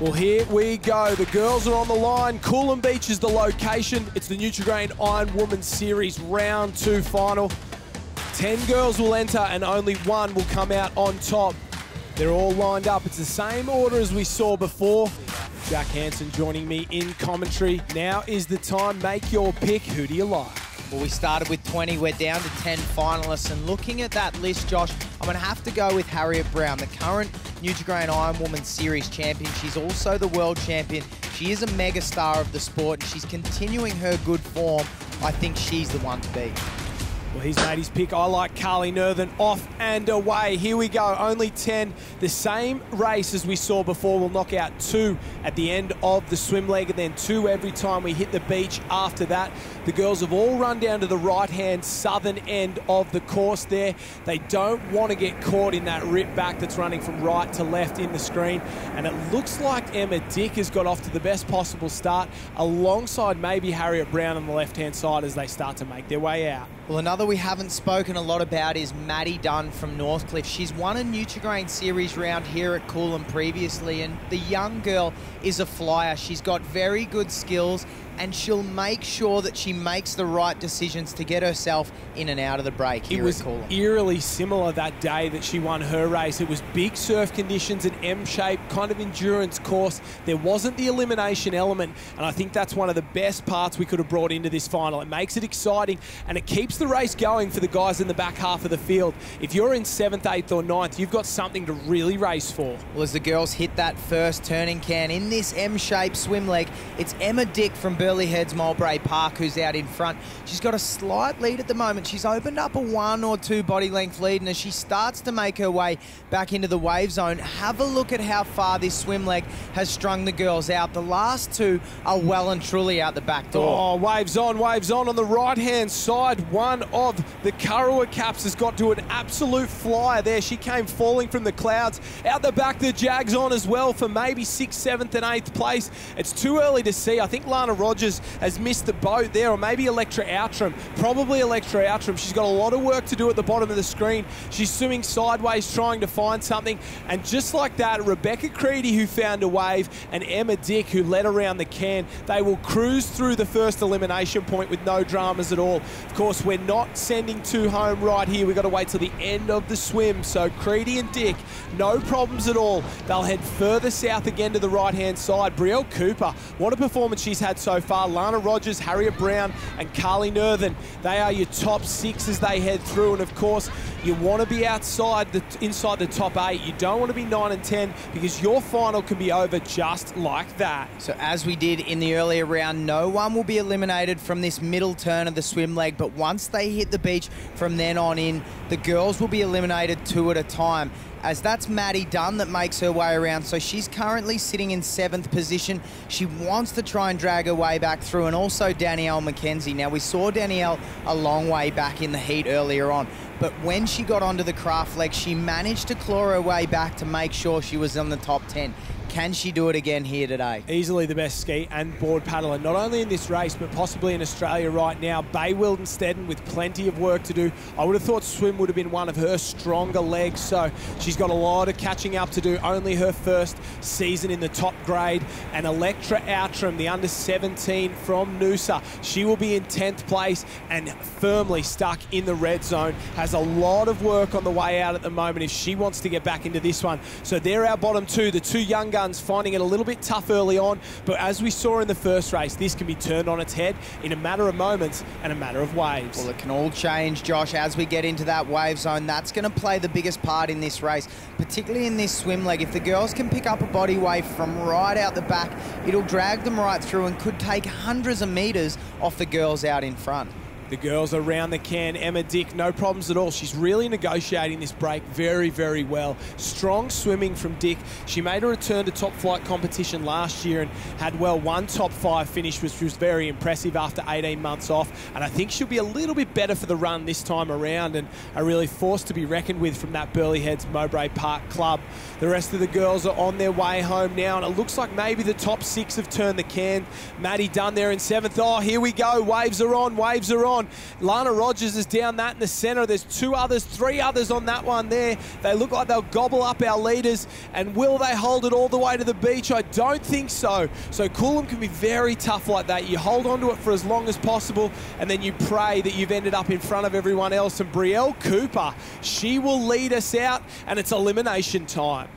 Well, here we go. The girls are on the line. Coolum Beach is the location. It's the Nutri Ironwoman Series Round 2 final. 10 girls will enter and only one will come out on top. They're all lined up. It's the same order as we saw before. Jack Hansen joining me in commentary. Now is the time. Make your pick. Who do you like? Well, we started with 20. We're down to 10 finalists. And looking at that list, Josh, I'm going to have to go with Harriet Brown, the current Nutri Ironwoman Series champion. She's also the world champion. She is a mega star of the sport, and she's continuing her good form. I think she's the one to beat. Well, he's made his pick. I like Carly Nerthen. Off and away. Here we go. Only 10. The same race as we saw before. We'll knock out 2 at the end of the swim leg and then 2 every time we hit the beach after that. The girls have all run down to the right-hand southern end of the course there. They don't want to get caught in that rip back that's running from right to left in the screen. And it looks like Emma Dick has got off to the best possible start alongside maybe Harriet Brown on the left-hand side as they start to make their way out. Well, another we haven't spoken a lot about is Maddie Dunn from Northcliffe. She's won a Nutri Series round here at Coolum previously, and the young girl is a flyer. She's got very good skills, and she'll make sure that she makes the right decisions to get herself in and out of the break here at Coolum. It was eerily similar that day that she won her race. It was big surf conditions, an M-shaped kind of endurance course. There wasn't the elimination element, and I think that's one of the best parts we could have brought into this final. It makes it exciting, and it keeps the race going for the guys in the back half of the field. If you're in 7th, 8th, or 9th, you've got something to really race for. Well, as the girls hit that first turning can in this M-shaped swim leg, it's Emma Dick from Burleigh Heads Mulbrae Park who's out in front. She's got a slight lead at the moment. She's opened up a 1 or 2 body length lead, and as she starts to make her way back into the wave zone, have a look at how far this swim leg has strung the girls out. The last 2 are well and truly out the back door. Oh, waves on the right-hand side. One of the Kurrawa Caps has got to an absolute flyer there. She came falling from the clouds. Out the back, the Jags on as well for maybe 6th, 7th, and 8th place. It's too early to see. I think Lana Rogers has missed the boat there, or maybe Electra Outram. Probably Electra Outram. She's got a lot of work to do at the bottom of the screen. She's swimming sideways, trying to find something. And just like that, Rebecca Creedy, who found a wave, and Emma Dick, who led around the can, they will cruise through the first elimination point with no dramas at all. Of course, we're not sending 2 home right here. We've got to wait till the end of the swim. So Creedy and Dick, no problems at all. They'll head further south again to the right-hand side. Brielle Cooper, what a performance she's had so far. Lana Rogers, Harriet Brown, and Carly Nerthen, they are your top 6 as they head through. And of course, you want to be inside the top 8. You don't want to be 9 and 10 because your final can be over just like that. So as we did in the earlier round, no one will be eliminated from this middle turn of the swim leg, but once they hit the beach from then on in, the girls will be eliminated 2 at a time. As that's Maddie Dunn that makes her way around. So she's currently sitting in 7th position. She wants to try and drag her way back through, and also Danielle McKenzie. Now, we saw Danielle a long way back in the heat earlier on, but when she got onto the craft leg, she managed to claw her way back to make sure she was in the top 10. Can she do it again here today? Easily the best ski and board paddler, not only in this race, but possibly in Australia right now. Bay Wildenstetten with plenty of work to do. I would have thought swim would have been one of her stronger legs, so she's got a lot of catching up to do. Only her first season in the top grade. And Electra Outram, the under-17 from Noosa, she will be in 10th place and firmly stuck in the red zone. Has a lot of work on the way out at the moment if she wants to get back into this one. So they're our bottom 2, the 2 young guns finding it a little bit tough early on, but as we saw in the first race, this can be turned on its head in a matter of moments and a matter of waves. Well, it can all change, Josh, as we get into that wave zone. That's going to play the biggest part in this race, particularly in this swim leg. If the girls can pick up a body wave from right out the back, it'll drag them right through and could take hundreds of meters off the girls out in front. The girls around the can. Emma Dick, no problems at all. She's really negotiating this break very, very well. Strong swimming from Dick. She made a return to top flight competition last year and had, well, 1 top 5 finish, which was very impressive after 18 months off. And I think she'll be a little bit better for the run this time around and a really force to be reckoned with from that Burleigh Heads Mulbrae Park club. The rest of the girls are on their way home now, and it looks like maybe the top 6 have turned the can. Maddie Dunn there in 7th. Oh, here we go. Waves are on. Waves are on. on. Lana Rogers is down that in the center. There's 2 others, 3 others on that one there. They look like they'll gobble up our leaders. And will they hold it all the way to the beach? I don't think so. So Coolum can be very tough like that. You hold on to it for as long as possible, and then you pray that you've ended up in front of everyone else. And Brielle Cooper, she will lead us out, and it's elimination time.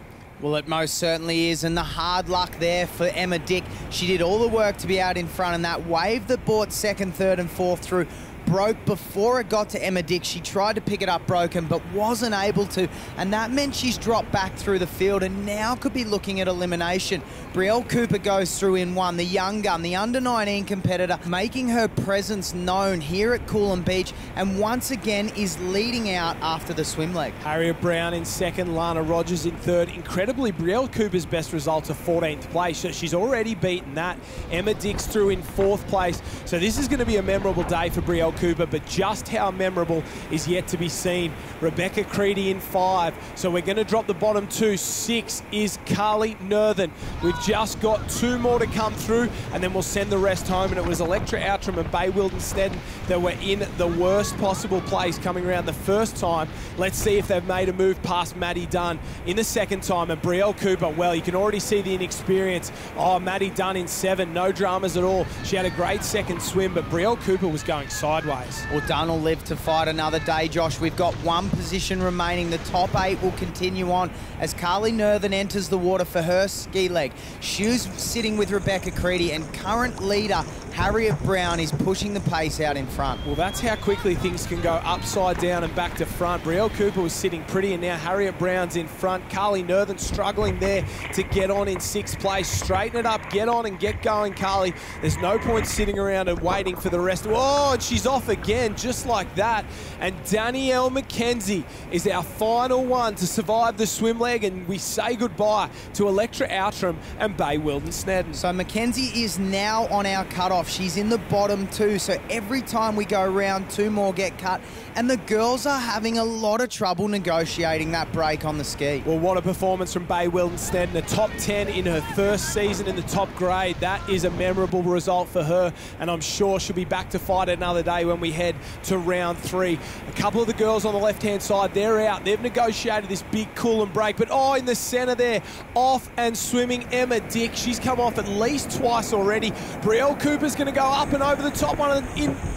Well, it most certainly is, and the hard luck there for Emma Dick. She did all the work to be out in front, and that wave that brought 2nd, 3rd and 4th through broke before it got to Emma Dick. She tried to pick it up broken, but wasn't able to, and that meant she's dropped back through the field and now could be looking at elimination. Brielle Cooper goes through in 1, the young gun, the under-19 competitor, making her presence known here at Coolum Beach, and once again is leading out after the swim leg. Harriet Brown in 2nd, Lana Rogers in 3rd. Incredibly, Brielle Cooper's best result of 14th place, so she's already beaten that. Emma Dick's through in 4th place, so this is going to be a memorable day for Brielle Cooper, but just how memorable is yet to be seen. Rebecca Creedy in 5, so we're going to drop the bottom 2. 6 is Carly Nerthen. We've just got 2 more to come through, and then we'll send the rest home. And it was Electra Outram and Bay Wilden Snedden that were in the worst possible place coming around the first time. Let's see if they've made a move past Maddie Dunn in the 2nd time. And Brielle Cooper, well, you can already see the inexperience. Oh, Maddie Dunn in 7, no dramas at all. She had a great 2nd swim, but Brielle Cooper was going sideways. Well, Dunn will live to fight another day, Josh. We've got 1 position remaining. The top 8 will continue on as Carly Nerthen enters the water for her ski leg. She's sitting with Rebecca Creedy, and current leader Harriet Brown is pushing the pace out in front. Well, that's how quickly things can go upside down and back to front. Brielle Cooper was sitting pretty, and now Harriet Brown's in front. Carly Nerthen struggling there to get on in 6th place. Straighten it up, get on and get going, Carly. There's no point sitting around and waiting for the rest. Oh, and she's off again, just like that. And Danielle McKenzie is our final one to survive the swim leg, and we say goodbye to Electra Outram and Bay Wilden Snedden. So McKenzie is now on our cutoff. She's in the bottom 2, so every time we go around, 2 more get cut, and the girls are having a lot of trouble negotiating that break on the ski. Well, what a performance from Bay Wilden Snedden, a top 10 in her first season in the top grade. That is a memorable result for her, and I'm sure she'll be back to fight another day when we head to round 3. A couple of the girls on the left-hand side, they're out. They've negotiated this big Coolum break, but oh, in the center there, off and swimming Emma Dick. She's come off at least twice already. Brielle Cooper's going to go up and over the top one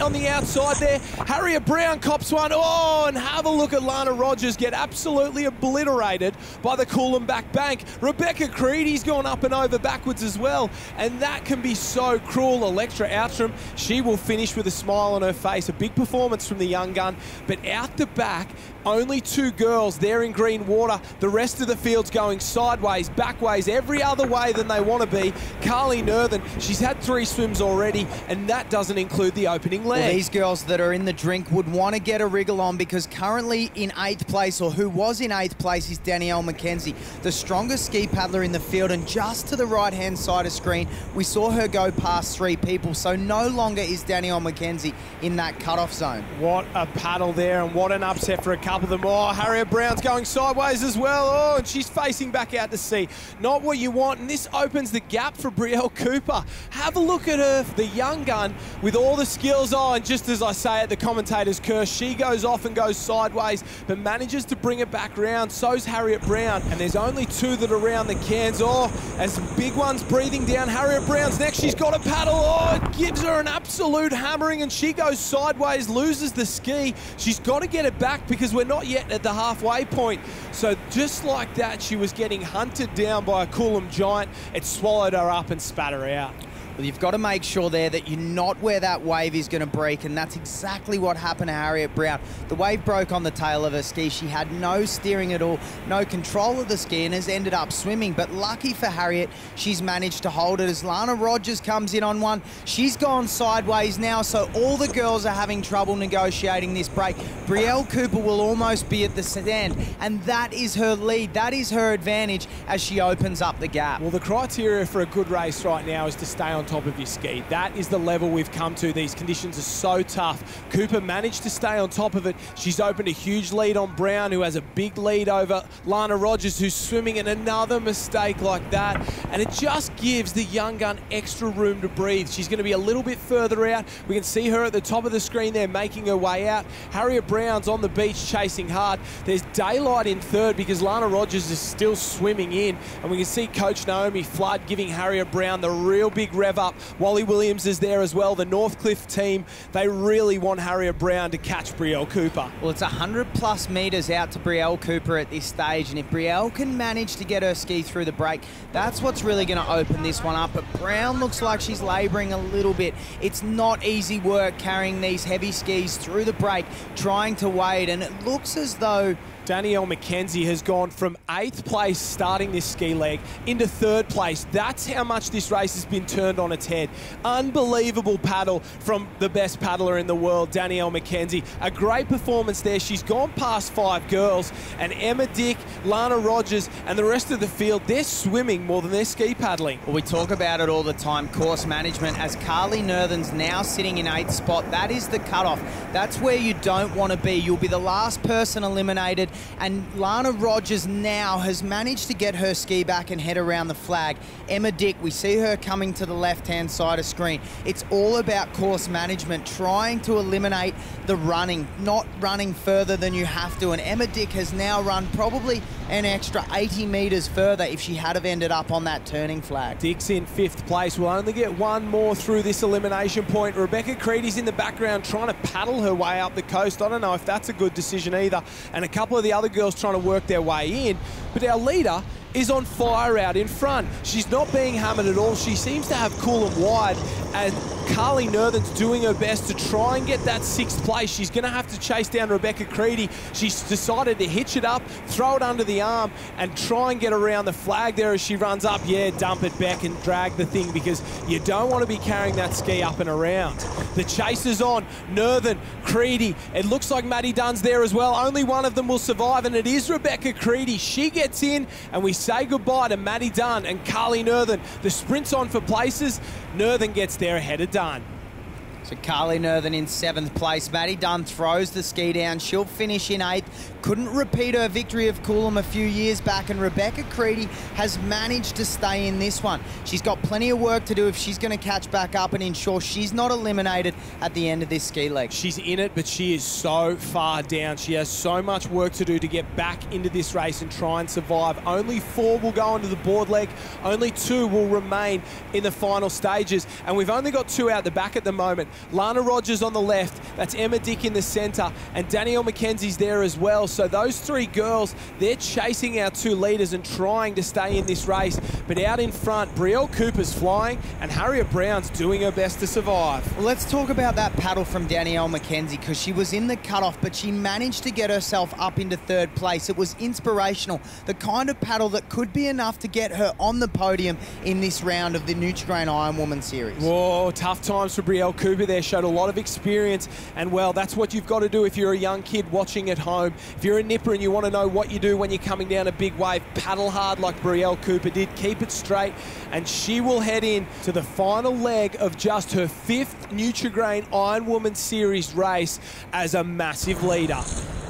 on the outside there. Harriet Brown cops one. Oh, and have a look at Lana Rogers get absolutely obliterated by the Coolum back bank. Rebecca Creedy's gone up and over backwards as well, and that can be so cruel. Electra Outram, she will finish with a smile on her face. A big performance from the young gun, but out the back, only 2 girls. They're in green water. The rest of the field's going sideways, backways, every other way than they want to be. Carly Nerthen, she's had 3 swims already, and that doesn't include the opening leg. Well, these girls that are in the drink would want to get a wriggle on, because currently in 8th place, or who was in 8th place, is Danielle McKenzie, the strongest ski paddler in the field, and just to the right-hand side of screen, we saw her go past 3 people, so no longer is Danielle McKenzie in that cutoff zone. What a paddle there, and what an upset for a couple of them. Oh, Harriet Brown's going sideways as well. Oh, and she's facing back out to sea. Not what you want, and this opens the gap for Brielle Cooper. Have a look at her, the young gun, with all the skills. Oh, and just as I say it, the commentator's curse, she goes off and goes sideways, but manages to bring it back round. So's Harriet Brown, and there's only 2 that are around the cans. Oh, as some big ones breathing down. Harriet Brown's next. She's got a paddle. Oh, it gives her an absolute hammering, and she goes sideways, loses the ski. She's got to get it back, because we're not yet at the halfway point. So just like that, she was getting hunted down by a Coolum giant. It swallowed her up and spat her out. Well, you've got to make sure there that you're not where that wave is going to break, and that's exactly what happened to Harriet Brown. The wave broke on the tail of her ski. She had no steering at all, no control of the ski, and has ended up swimming. But lucky for Harriet, she's managed to hold it as Lana Rogers comes in on one. She's gone sideways now, so all the girls are having trouble negotiating this break. Brielle Cooper will almost be at the stand, and that is her lead. That is her advantage as she opens up the gap. Well, the criteria for a good race right now is to stay on top of your ski. That is the level we've come to. These conditions are so tough. Cooper managed to stay on top of it. She's opened a huge lead on Brown, who has a big lead over Lana Rogers, who's swimming in another mistake like that. And it just gives the young gun extra room to breathe. She's going to be a little bit further out. We can see her at the top of the screen there making her way out. Harriet Brown's on the beach chasing hard. There's daylight in third because Lana Rogers is still swimming in. And we can see Coach Naomi Flood giving Harriet Brown the real big rev up. Wally Williams is there as well. The Northcliffe team, they really want Harriet Brown to catch Brielle Cooper. Well, it's 100+ metres out to Brielle Cooper at this stage, and if Brielle can manage to get her ski through the break, that's what's really going to open this one up. But Brown looks like she's labouring a little bit. It's not easy work carrying these heavy skis through the break, trying to wade, and it looks as though Danielle McKenzie has gone from 8th place starting this ski leg into 3rd place. That's how much this race has been turned on its head. Unbelievable paddle from the best paddler in the world, Danielle McKenzie. A great performance there. She's gone past 5 girls, and Emma Dick, Lana Rogers, and the rest of the field, they're swimming more than they're ski paddling. Well, we talk about it all the time, course management. As Carly Nerthen's now sitting in 8th spot, that is the cutoff. That's where you don't want to be. You'll be the last person eliminated. And Lana Rogers now has managed to get her ski back and head around the flag. Emma Dick, we see her coming to the left-hand side of screen. It's all about course management, trying to eliminate the running, not running further than you have to. And Emma Dick has now run probably an extra 80 metres further if she had have ended up on that turning flag. Dick's in 5th place. We'll only get one more through this elimination point. Rebecca Creedy's in the background trying to paddle her way up the coast. I don't know if that's a good decision either. And a couple of the other girls trying to work their way in. But our leader is on fire out in front. She's not being hammered at all. She seems to have cool and wide, and Carly Nerthen's doing her best to try and get that 6th place. She's going to have to chase down Rebecca Creedy. She's decided to hitch it up, throw it under the arm, and try and get around the flag there as she runs up. Yeah, dump it back and drag the thing, because you don't want to be carrying that ski up and around. The chase is on. Nerthen, Creedy. It looks like Maddie Dunn's there as well. Only one of them will survive, and it is Rebecca Creedy. She gets in, and we say goodbye to Maddie Dunn and Carly Nerthen. The sprint's on for places. Nerthen gets there ahead of Dunn. So Carly Nerthen in 7th place. Maddie Dunn throws the ski down. She'll finish in 8th. Couldn't repeat her victory of Coolum a few years back, and Rebecca Creedy has managed to stay in this one. She's got plenty of work to do if she's going to catch back up and ensure she's not eliminated at the end of this ski leg. She's in it, but she is so far down. She has so much work to do to get back into this race and try and survive. Only 4 will go into the board leg. Only 2 will remain in the final stages, and we've only got 2 out the back at the moment. Lana Rogers on the left, that's Emma Dick in the centre, and Danielle McKenzie's there as well. So those 3 girls, they're chasing our 2 leaders and trying to stay in this race. But out in front, Brielle Cooper's flying, and Harriet Brown's doing her best to survive. Well, let's talk about that paddle from Danielle McKenzie, because she was in the cutoff, but she managed to get herself up into 3rd place. It was inspirational, the kind of paddle that could be enough to get her on the podium in this round of the Nutri Ironwoman series. Whoa, tough times for Brielle Cooper there. Showed a lot of experience, and well, that's what you've got to do if you're a young kid watching at home. If you're a nipper and you want to know what you do when you're coming down a big wave, paddle hard like Brielle Cooper did, keep it straight, and she will head in to the final leg of just her 5th Nutri Ironwoman series race as a massive leader.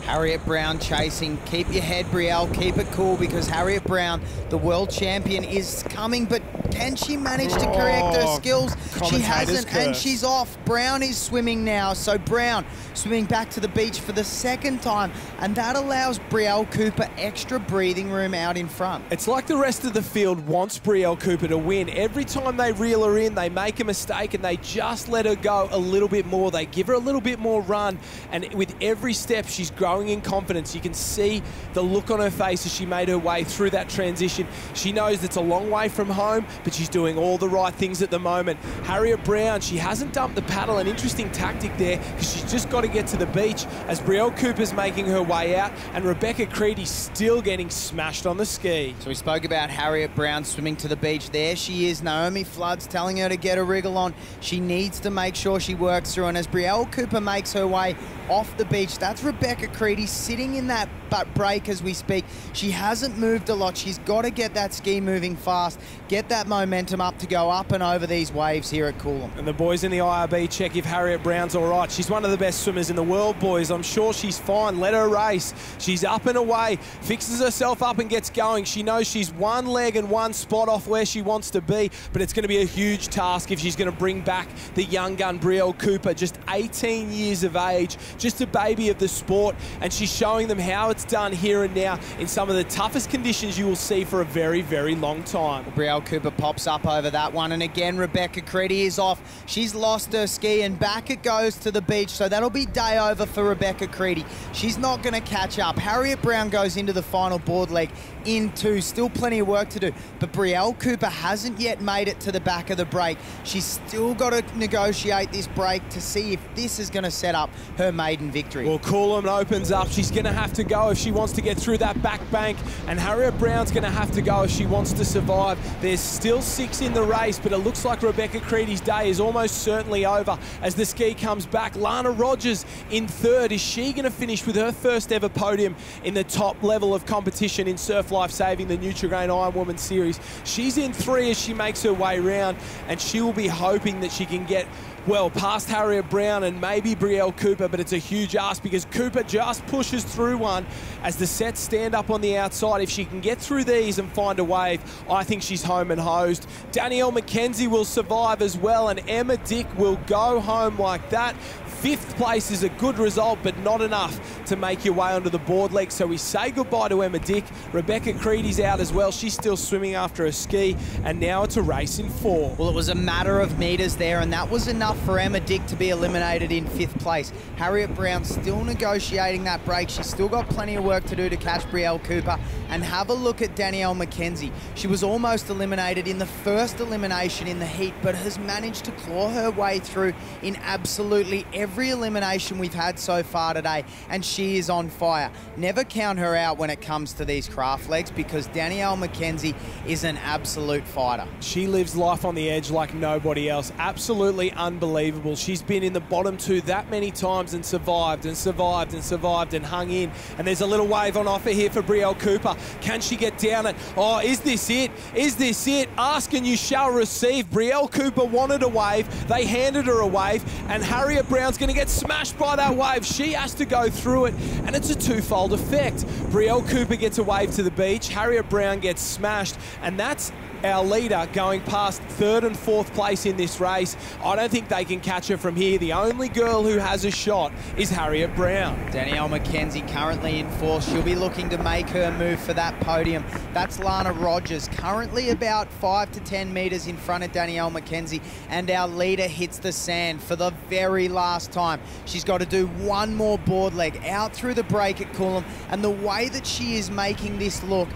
Harriet Brown chasing. Keep your head, Brielle. Keep it cool, because Harriet Brown, the world champion, is coming, but can she manage to correct her skills? She hasn't, and she's off. Brown is swimming now, so Brown swimming back to the beach for the 2nd time, and that allows Brielle Cooper extra breathing room out in front. It's like the rest of the field wants Brielle Cooper to win. Every time they reel her in, they make a mistake, and they just let her go a little bit more. They give her a little bit more run, and with every step, she's growing in confidence. You can see the look on her face as she made her way through that transition. She knows it's a long way from home, but she's doing all the right things at the moment. Harriet Brown, she hasn't dumped the paddle. An interesting tactic there, because she's just got to get to the beach as Brielle Cooper's making her way out, and Rebecca Creedy's still getting smashed on the ski. So we spoke about Harriet Brown swimming to the beach. There she is. Naomi Flood's telling her to get a wriggle on. She needs to make sure she works through, and as Brielle Cooper makes her way off the beach, that's Rebecca Creedy sitting in that break as we speak. She hasn't moved a lot. She's got to get that ski moving fast, get that momentum up to go up and over these waves here at Coolum. And the boys in the IRB check if Harriet Brown's all right. She's one of the best swimmers in the world, boys. I'm sure she's fine. Let her race. She's up and away, fixes herself up and gets going. She knows she's one leg and one spot off where she wants to be, but it's going to be a huge task if she's going to bring back the young gun Brielle Cooper, just 18 years of age, just a baby of the sport, and she's showing them how it's done here and now in some of the toughest conditions you will see for a very, very long time. Brielle Cooper pops up over that one, and again Rebecca Creedy is off. She's lost her ski and back it goes to the beach, so that'll be day over for Rebecca Creedy. She's not going to catch up. Harriet Brown goes into the final board leg in two, still plenty of work to do, but Brielle Cooper hasn't yet made it to the back of the break. She's still got to negotiate this break to see if this is going to set up her maiden victory. Well, Coolum opens up. She's going to have to go if she wants to get through that back bank, and Harriet Brown's going to have to go if she wants to survive. There's still 6 in the race, but it looks like Rebecca Creedy's day is almost certainly over as the ski comes back. Lana Rogers in third. Is she going to finish with her first ever podium in the top level of competition in Surf Life Saving, the Nutri-Grain Ironwoman series? She's in 3 as she makes her way round, and she will be hoping that she can get, well, past Harriet Brown and maybe Brielle Cooper, but it's a huge ask because Cooper just pushes through one as the sets stand up on the outside. If she can get through these and find a wave, I think she's home and hosed. Danielle McKenzie will survive as well, and Emma Dick will go home like that. 5th place is a good result, but not enough to make your way onto the board leg. So we say goodbye to Emma Dick. Rebecca Creedy's out as well. She's still swimming after a ski, and now it's a race in 4. Well, it was a matter of metres there, and that was enough for Emma Dick to be eliminated in 5th place. Harriet Brown still negotiating that break. She's still got plenty of work to do to catch Brielle Cooper. And have a look at Danielle McKenzie. She was almost eliminated in the first elimination in the heat, but has managed to claw her way through in absolutely every elimination we've had so far today, and she is on fire. Never count her out when it comes to these craft legs, because Danielle McKenzie is an absolute fighter. She lives life on the edge like nobody else. Absolutely unbelievable. She's been in the bottom 2 that many times and survived and survived and survived and hung in. And there's a little wave on offer here for Brielle Cooper. Can she get down it? Oh, is this it? Is this it? Ask and you shall receive. Brielle Cooper wanted a wave. They handed her a wave, and Harriet Brown's going to get smashed by that wave. She has to go through it, and it's a twofold effect. Brielle Cooper gets a wave to the beach. Harriet Brown gets smashed, and that's our leader going past 3rd and 4th place in this race. I don't think they can catch her from here. The only girl who has a shot is Harriet Brown. Danielle McKenzie currently in 4th. She'll be looking to make her move for that podium. That's Lana Rogers, currently about 5 to 10 metres in front of Danielle McKenzie, and our leader hits the sand for the very last time. She's got to do one more board leg out through the break at Coolum, and the way that she is making this look,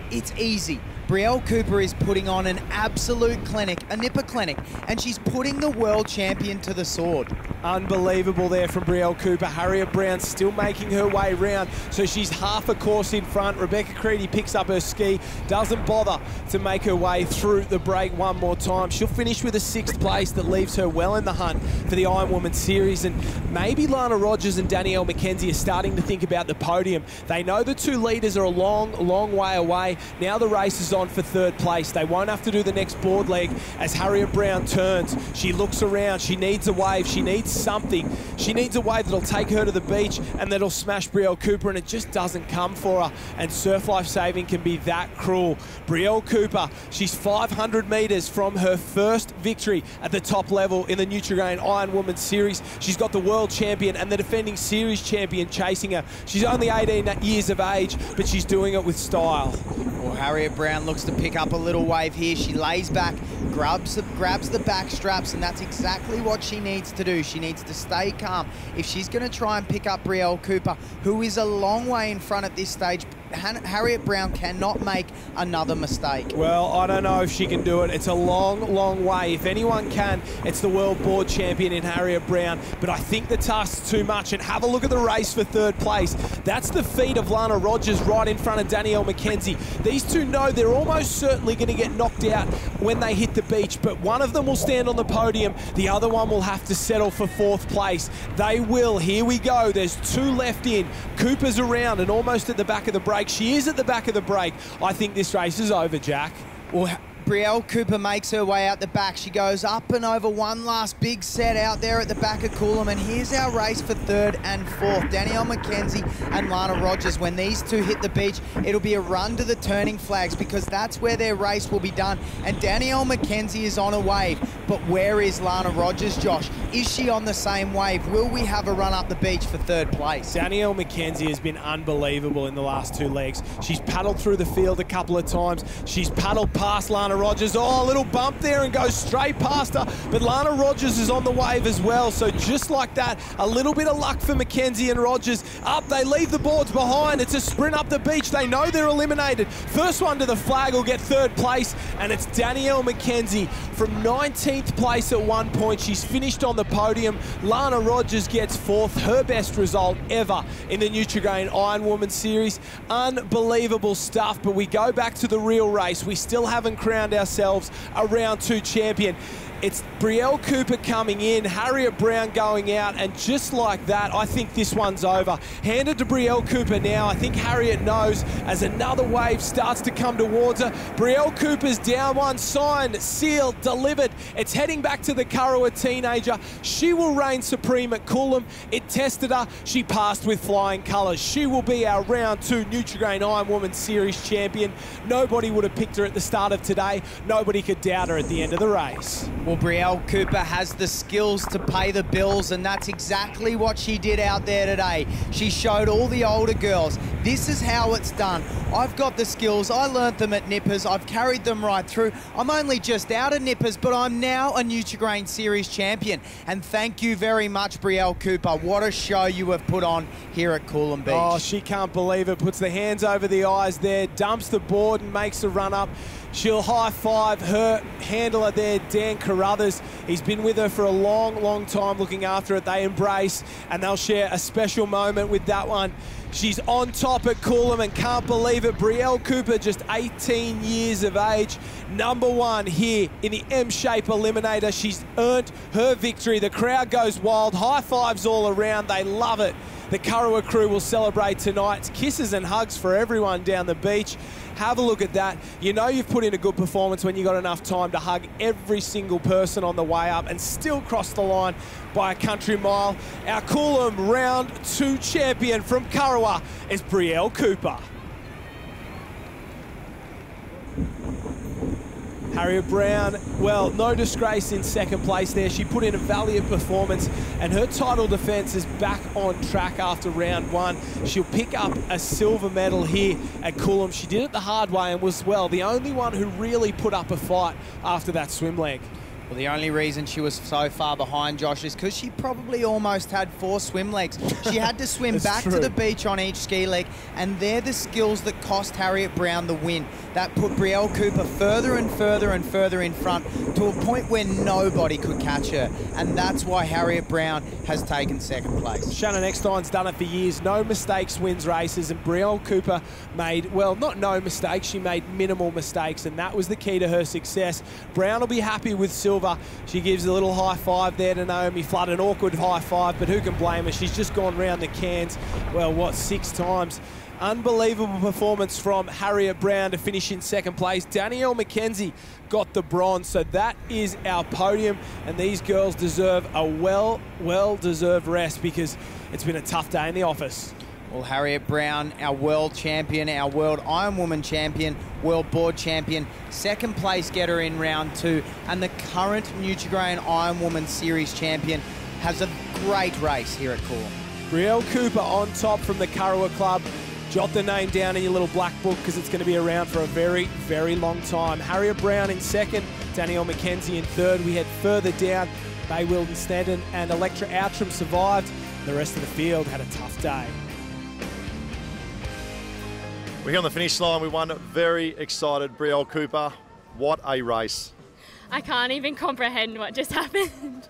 it's easy. Brielle Cooper is putting on an absolute clinic, a nipper clinic, and she's putting the world champion to the sword. Unbelievable there from Brielle Cooper. Harriet Brown still making her way round, so she's half a course in front. Rebecca Creedy picks up her ski, doesn't bother to make her way through the break one more time. She'll finish with a 6th place that leaves her well in the hunt for the Ironwoman series, and maybe Lana Rogers and Danielle McKenzie are starting to think about the podium. They know the 2 leaders are a long, long way away. Now the race is on for 3rd place. They won't have to do the next board leg as Harriet Brown turns. She looks around. She needs a wave. She needs something. She needs a wave that'll take her to the beach and that'll smash Brielle Cooper, and it just doesn't come for her. And Surf Life Saving can be that cruel. Brielle Cooper, she's 500 metres from her first victory at the top level in the Nutri-Grain Ironwoman series. She's got the world champion and the defending series champion chasing her. She's only 18 years of age, but she's doing it with style. Well, Harriet Brown looks to pick up a little wave here. She lays back, grabs the back straps, and that's exactly what she needs to do. She needs to stay calm if she's going to try and pick up Brielle Cooper, who is a long way in front at this stage. Harriet Brown cannot make another mistake. Well, I don't know if she can do it. It's a long, long way. If anyone can, it's the world board champion in Harriet Brown. But I think the task's too much. And have a look at the race for 3rd place. That's the feat of Lana Rogers right in front of Danielle McKenzie. These 2 know they're almost certainly going to get knocked out when they hit the beach, but one of them will stand on the podium. The other one will have to settle for 4th place. They will. Here we go. There's 2 left in. Cooper's around and almost at the back of the break. She is at the back of the break. I think this race is over, Jack. Well, Brielle Cooper makes her way out the back. She goes up and over one last big set out there at the back of Coolum. And here's our race for third and fourth. Danielle McKenzie and Lana Rogers. When these two hit the beach, it'll be a run to the turning flags because that's where their race will be done. And Danielle McKenzie is on a wave. But where is Lana Rogers, Josh? Is she on the same wave? Will we have a run up the beach for third place? Danielle McKenzie has been unbelievable in the last two legs. She's paddled through the field a couple of times. She's paddled past Lana Rogers. Oh, a little bump there and goes straight past her. But Lana Rogers is on the wave as well. So just like that, a little bit of luck for McKenzie and Rogers. Up, they leave the boards behind. It's a sprint up the beach. They know they're eliminated. First one to the flag will get third place, and it's Danielle McKenzie from 19th place at one point. She's finished on the podium. Lana Rogers gets fourth, her best result ever in the Nutri-Grain Ironwoman series. Unbelievable stuff, but we go back to the real race. We still haven't crowned ourselves a round two champion. It's Brielle Cooper coming in, Harriet Brown going out, and just like that, I think this one's over. Handed to Brielle Cooper now. I think Harriet knows as another wave starts to come towards her. Brielle Cooper's down one, signed, sealed, delivered. It's heading back to the Kurrawa teenager. She will reign supreme at Coolum. It tested her. She passed with flying colours. She will be our round two Nutri-Grain Ironwoman series champion. Nobody would have picked her at the start of today. Nobody could doubt her at the end of the race. Well, Brielle Cooper has the skills to pay the bills, and that's exactly what she did out there today. She showed all the older girls, this is how it's done. I've got the skills. I learnt them at Nippers. I've carried them right through. I'm only just out of Nippers, but I'm now a Nutri-Grain Series champion. And thank you very much, Brielle Cooper. What a show you have put on here at Coolum Beach. Oh, she can't believe it. Puts the hands over the eyes there, dumps the board and makes a run up. She'll high-five her handler there, Dan Carruthers. He's been with her for a long, long time looking after it. They embrace, and they'll share a special moment with that one. She's on top at Coolum and can't believe it. Brielle Cooper, just 18 years of age, number one here in the M-Shape Eliminator. She's earned her victory. The crowd goes wild. High-fives all around. They love it. The Kurrawa crew will celebrate tonight. Kisses and hugs for everyone down the beach. Have a look at that. You know you've put in a good performance when you got enough time to hug every single person on the way up and still cross the line by a country mile. Our Coolum round two champion from Kurrawa is Brielle Cooper. Harriet Brown, well, no disgrace in second place there. She put in a valiant performance, and her title defence is back on track after round one. She'll pick up a silver medal here at Coolum. She did it the hard way and was, well, the only one who really put up a fight after that swim leg. Well, the only reason she was so far behind, Josh, is because she probably almost had 4 swim legs. She had to swim back to the beach on each ski leg, and they're the skills that cost Harriet Brown the win. That put Brielle Cooper further and further and further in front to a point where nobody could catch her, and that's why Harriet Brown has taken second place. Shannon Eckstein's done it for years. No mistakes wins races, and Brielle Cooper made, well, not no mistakes, she made minimal mistakes, and that was the key to her success. Brown will be happy with silver. She gives a little high five there to Naomi Flood, an awkward high five, but who can blame her? She's just gone round the cans, well, what, 6 times. Unbelievable performance from Harriet Brown to finish in second place. Danielle McKenzie got the bronze, so that is our podium, and these girls deserve a well-deserved rest because it's been a tough day in the office. Well, Harriet Brown, our world champion, our world Ironwoman champion, world board champion, second place getter in round 2, and the current Nutri-Grain Ironwoman series champion, has a great race here at Coolum. Brielle Cooper on top from the Kurrawa Club. Jot the name down in your little black book because it's going to be around for a very, very long time. Harriet Brown in second, Danielle McKenzie in third. We head further down. Bay Wilden Snedden and Electra Outram survived. The rest of the field had a tough day. We're here on the finish line. We won. Very excited, Brielle Cooper. What a race. I can't even comprehend what just happened.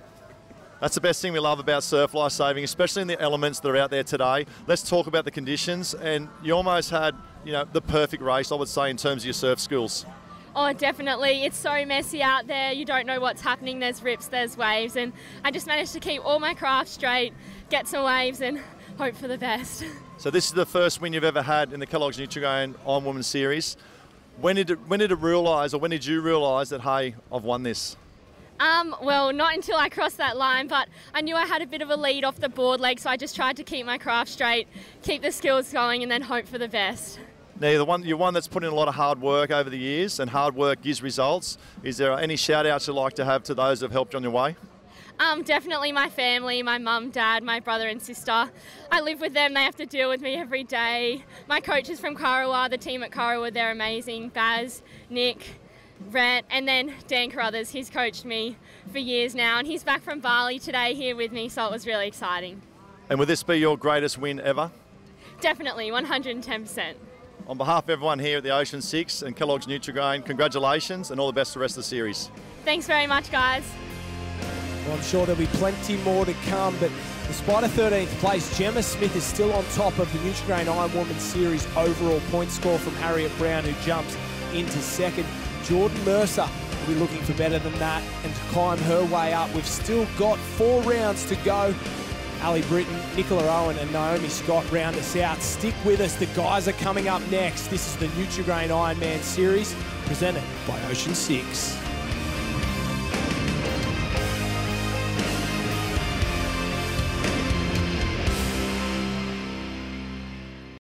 That's the best thing we love about surf life saving, especially in the elements that are out there today. Let's talk about the conditions. And you almost had, you know, the perfect race, I would say, in terms of your surf skills. Oh, definitely. It's so messy out there. You don't know what's happening. There's rips, there's waves. And I just managed to keep all my craft straight, get some waves and hope for the best. So this is the first win you've ever had in the Kellogg's Nutri-Grain Ironwoman series. When did it realise, or when did you realise that, hey, I've won this? Well, not until I crossed that line, but I knew I had a bit of a lead off the board leg, so I just tried to keep my craft straight, keep the skills going, and then hope for the best. Now, you're one that's put in a lot of hard work over the years, and hard work gives results. Is there any shout-outs you'd like to have to those that have helped you on your way? Definitely my family, my mum, dad, my brother and sister. I live with them, they have to deal with me every day. My coaches from Karawa, the team at Karawa, they're amazing. Baz, Nick, Rhett, and then Dan Carruthers, he's coached me for years now, and he's back from Bali today here with me, so it was really exciting. And will this be your greatest win ever? Definitely, 110%. On behalf of everyone here at the Ocean6 and Kellogg's Nutri-Grain, congratulations and all the best for the rest of the series. Thanks very much, guys. Well, I'm sure there'll be plenty more to come, but despite a 13th place, Gemma Smith is still on top of the Nutri-Grain Ironwoman Series overall point score from Harriet Brown, who jumps into second. Jordan Mercer will be looking for better than that and to climb her way up. We've still got 4 rounds to go. Ali Britton, Nicola Owen and Naomi Scott round us out. Stick with us, the guys are coming up next. This is the Nutri-Grain Ironman Series presented by Ocean6.